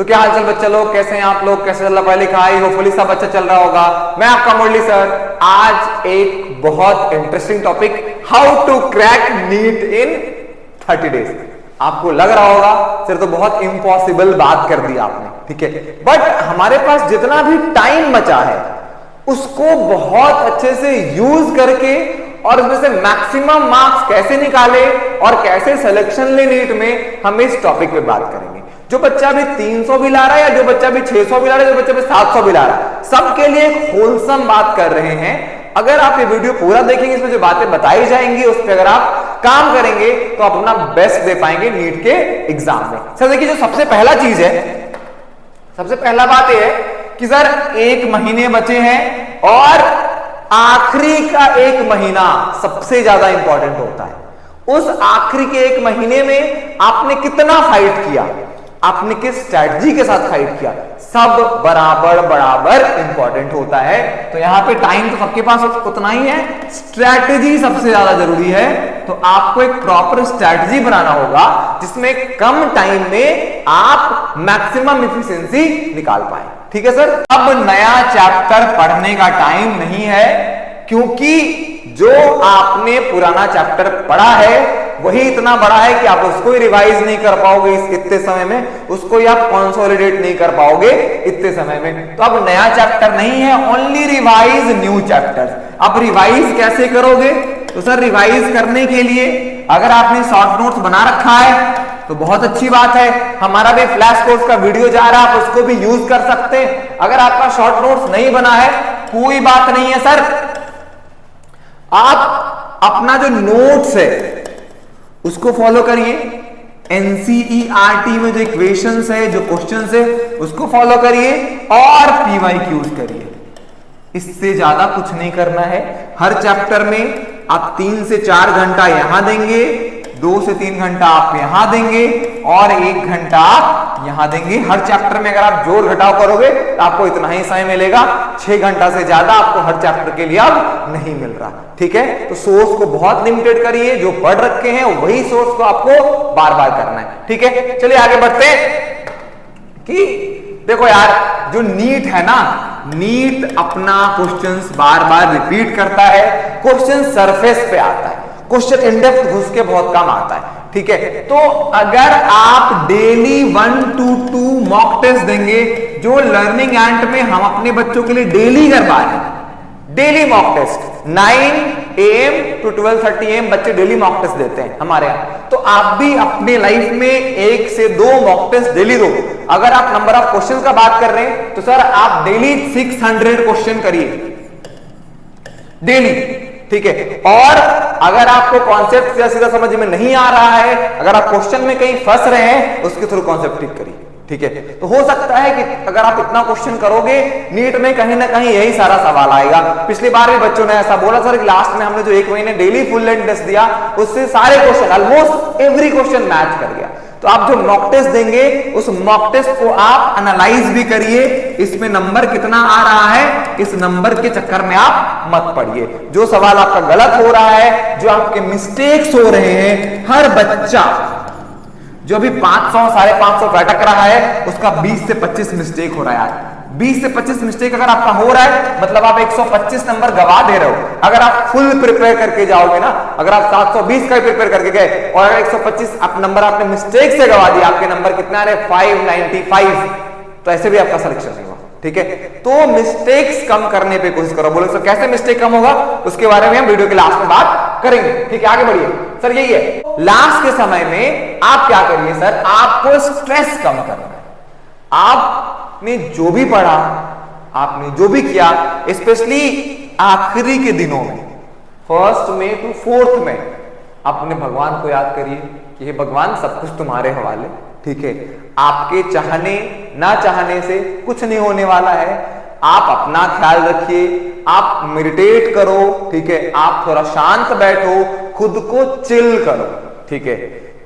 तो क्या हालचाल बच्चा लोग, कैसे हैं आप लोग, कैसे चल रहा पढ़ाई लिखाई? होपफुली सब अच्छा चल रहा होगा। मैं आपका मुरली सर आज एक बहुत interesting topic, how to crack NEET in 30 days. आपको लग रहा होगा सर तो बहुत इम्पॉसिबल बात कर दी आपने, ठीक है, बट हमारे पास जितना भी टाइम बचा है उसको बहुत अच्छे से यूज करके और उसमें से मैक्सिमम मार्क्स कैसे निकाले और कैसे सिलेक्शन ले नीट में, हम इस टॉपिक पे बात करेंगे। जो बच्चा भी 300 भी ला रहा है या जो बच्चा भी 600 भी ला रहा है, जो बच्चा भी 700 भी ला रहा है, सबके लिए एक होलसम बात कर रहे हैं। अगर आप ये वीडियो पूरा देखेंगे, इसमें जो बातें बताई जाएंगी उस पर अगर आप काम करेंगे तो आप अपना बेस्ट दे पाएंगे नीट के एग्जाम में। सर देखिए, जो सबसे पहला चीज है, सबसे पहला बात यह है कि सर 1 महीने बचे हैं और आखिरी का 1 महीना सबसे ज्यादा इंपॉर्टेंट होता है। उस आखिरी के 1 महीने में आपने कितना फाइट किया, आपने किस स्ट्रैटेजी के साथ फाइट किया, सब बराबर बराबर इंपॉर्टेंट होता है। तो यहां पे टाइम तो सबके पास उतना ही है, स्ट्रैटेजी सबसे ज्यादा जरूरी है। तो आपको एक प्रॉपर स्ट्रैटेजी बनाना होगा जिसमें कम टाइम में आप मैक्सिमम एफिशिएंसी निकाल पाए, ठीक है सर। अब नया चैप्टर पढ़ने का टाइम नहीं है, क्योंकि जो आपने पुराना चैप्टर पढ़ा है वही इतना बड़ा है कि आप उसको ही रिवाइज नहीं कर पाओगे इस इतने समय में, उसको ही आप कंसोलिडेट नहीं कर पाओगे इतने समय में। तो अब नया चैप्टर नहीं है, ओनली रिवाइज न्यू चैप्टर्स। अब रिवाइज कैसे करोगे? तो सर रिवाइज करने के लिए अगर आपने शॉर्ट नोट्स बना रखा है तो बहुत अच्छी बात है, हमारा भी फ्लैश कोर्स का वीडियो जा रहा है, आप उसको भी यूज कर सकते हैं। अगर आपका शॉर्ट नोट्स नहीं बना है कोई बात नहीं है सर, आप अपना जो नोट्स है उसको फॉलो करिए। एनसीईआरटी में जो इक्वेशंस है, जो क्वेश्चंस है, उसको फॉलो करिए और पीवाईक्यूज करिए। इससे ज्यादा कुछ नहीं करना है। हर चैप्टर में आप 3 से 4 घंटा यहां देंगे, 2 से 3 घंटा आप यहां देंगे और 1 घंटा आप यहां देंगे। हर चैप्टर में अगर आप जोड़ घटाव करोगे तो आपको इतना ही समय मिलेगा, 6 घंटा से ज्यादा आपको हर चैप्टर के लिए अब नहीं मिल रहा, ठीक है। तो सोर्स को बहुत लिमिटेड करिए, जो पढ़ रखे हैं वही सोर्स को आपको बार बार करना है, ठीक है। चलिए आगे बढ़ते हैं कि देखो यार, जो नीट है ना, नीट अपना क्वेश्चंस बार बार रिपीट करता है। क्वेश्चन सरफेस पे आता है, क्वेश्चन इन डेप्थ घुस के बहुत कम आता है, ठीक है। तो अगर आप डेली 1 to 2 मॉक टेस्ट देंगे, जो लर्निंग एंड में हम अपने बच्चों के लिए डेली करवा रहे हैं, daily mock test 9 AM to 12:30 AM बच्चे डेली मॉक टेस्ट देते हैं हमारे यहाँ। तो आप भी अपने लाइफ में 1 से 2 मॉक टेस्ट डेली दो। अगर आप नंबर ऑफ क्वेश्चन का बात कर रहे हैं तो सर आप डेली 600 क्वेश्चन करिए डेली, ठीक है। और अगर आपको कॉन्सेप्ट सीधा सीधा समझ में नहीं आ रहा है, अगर आप क्वेश्चन में कहीं फंस रहे हैं, उसके थ्रू कॉन्सेप्ट ठीक करिए, ठीक है। तो हो सकता है कि अगर आप इतना क्वेश्चन करोगे नीट में कहीं ना कहीं यही सारा सवाल आएगा। पिछली बार भी बच्चों ने ऐसा बोला सर कि लास्ट में हमने जो 1 महीने डेली फुल लेंथ टेस्ट दिया उससे सारे question, almost every question match कर गया। तो आप जो मॉक टेस्ट देंगे उस मॉक टेस्ट को आप एनालाइज भी करिए, इसमें नंबर कितना आ रहा है, इस नंबर के चक्कर में आप मत पड़िए। जो सवाल आपका गलत हो रहा है, जो आपके मिस्टेक्स हो रहे हैं, हर बच्चा जो भी 500 550 भटक रहा है उसका 20 से 25 मिस्टेक हो रहा है। 20 से 25 मिस्टेक अगर आपका हो रहा है मतलब आप 125 नंबर गवा दे रहे हो। अगर आप फुल प्रिपेयर करके जाओगे ना, अगर आप 720 का प्रिपेयर करके गए और अगर 125 आप नंबर आपने मिस्टेक से गवा दिया, आपके नंबर कितना आ रहे 595, तो ऐसे भी आपका सिलेक्शन नहीं हुआ, ठीक है। तो मिस्टेक्स कम करने पे कोशिश करो। बोलो सर कैसे मिस्टेक कम होगा, उसके बारे में हम वीडियो के लास्ट में बात करेंगे, ठीक है। आगे बढ़िए सर, यही है लास्ट के समय में आप क्या करिए सर, आपको स्ट्रेस कम करना है। आपने जो भी पढ़ा, आपने जो भी किया, स्पेशली आखिरी के दिनों में 1st में to 4th में अपने भगवान को याद करिए कि हे भगवान सब कुछ तुम्हारे हवाले, ठीक है। आपके चाहने ना चाहने से कुछ नहीं होने वाला है। आप अपना ख्याल रखिए, आप मेडिटेट करो, ठीक है। आप थोड़ा शांत बैठो, खुद को चिल करो, ठीक है।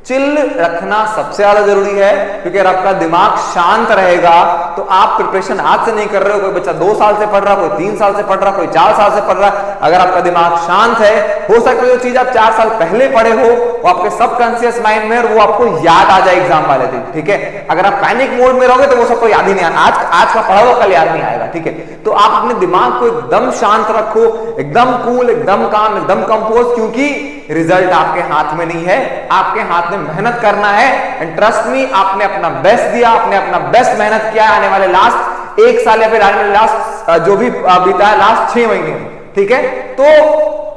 चिल रखना सबसे ज्यादा जरूरी है, क्योंकि अगर आपका दिमाग शांत रहेगा तो आप प्रिपरेशन आज से नहीं कर रहे हो, कोई बच्चा 2 साल से पढ़ रहा, कोई 3 साल से पढ़ रहा, कोई 4 साल से पढ़ रहा, अगर आपका दिमाग शांत है, हो सकता है जो चीज आप 4 साल पहले पढ़े हो वो आपके सबकॉन्शियस माइंड में और वो आपको याद आ जाए एग्जाम वाले दिन, ठीक है। अगर आप पैनिक मोड में रहोगे तो वो सबको याद ही नहीं आना, आज का पढ़ा हुआ कल याद नहीं आएगा, ठीक है। तो आप अपने दिमाग को एकदम शांत रखो, एकदम कूल, एकदम काम, एकदम कंपोज, क्योंकि रिजल्ट आपके हाथ में नहीं है, आपके हाथ में मेहनत करना है। एंड ट्रस्ट मी, आपने अपना बेस्ट दिया, आपने अपना बेस्ट मेहनत किया आने वाले लास्ट 1 साल या फिर आने वाले लास्ट जो भी बीता है लास्ट 6 महीने में, ठीक है। तो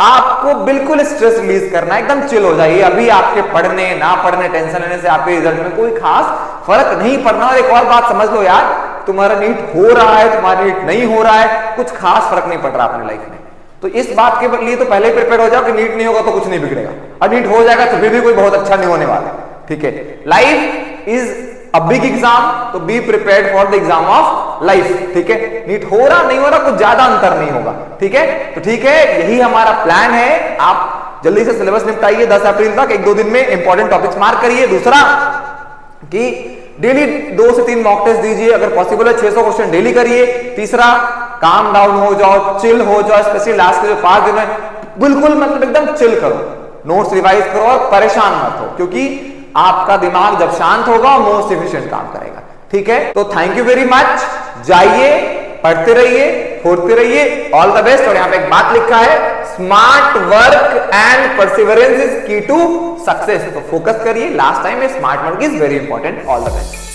आपको बिल्कुल स्ट्रेस रिलीज करना है, एकदम चिल हो जाइए। अभी आपके पढ़ने ना पढ़ने टेंशन लेने से आपके रिजल्ट में कोई खास फर्क नहीं पड़ना। और एक और बात समझ लो यार, तुम्हारा नीट हो रहा है, तुम्हारा नीट नहीं हो रहा है, कुछ खास फर्क नहीं पड़ रहा अपनी लाइफ में। तो इस बात के लिए तो पहले प्रिपेयर हो जाओ कि नीट नहीं होगा तो कुछ नहीं बिगड़ेगा, और नीट हो जाएगा तो फिर भी कोई बहुत अच्छा नहीं होने वाला, ठीक है। Life is a big exam, तो be prepared for the exam of life, ठीक है। नीट हो रहा नहीं हो रहा कुछ ज्यादा अंतर नहीं होगा, ठीक है। तो ठीक है, यही हमारा प्लान है। आप जल्दी से सिलेबस निपटाइए 10 अप्रैल तक, 1-2 दिन में इंपॉर्टेंट टॉपिक्स मार्क करिए। दूसरा कि डेली 2 से 3 मॉक टेस्ट दीजिए, अगर पॉसिबल है 600 क्वेश्चन डेली करिए। तीसरा, काम डाउन हो जाओ, चिल हो जाओ, स्पेशली लास्ट के जो 5 दिन में बिल्कुल मतलब एकदम चिल करो, नोट्स रिवाइज करो और परेशान मत हो, क्योंकि आपका दिमाग जब शांत होगा मोस्ट एफिशिएंट काम करेगा, ठीक है। तो थैंक यू वेरी मच, जाइए पढ़ते रहिए, फोड़ते रहिए, ऑल द बेस्ट। और यहां पे एक बात लिखा है, smart work and perseverance is की टू सक्सेस। तो फोकस करिए, लास्ट टाइम में smart work is very important. All the best.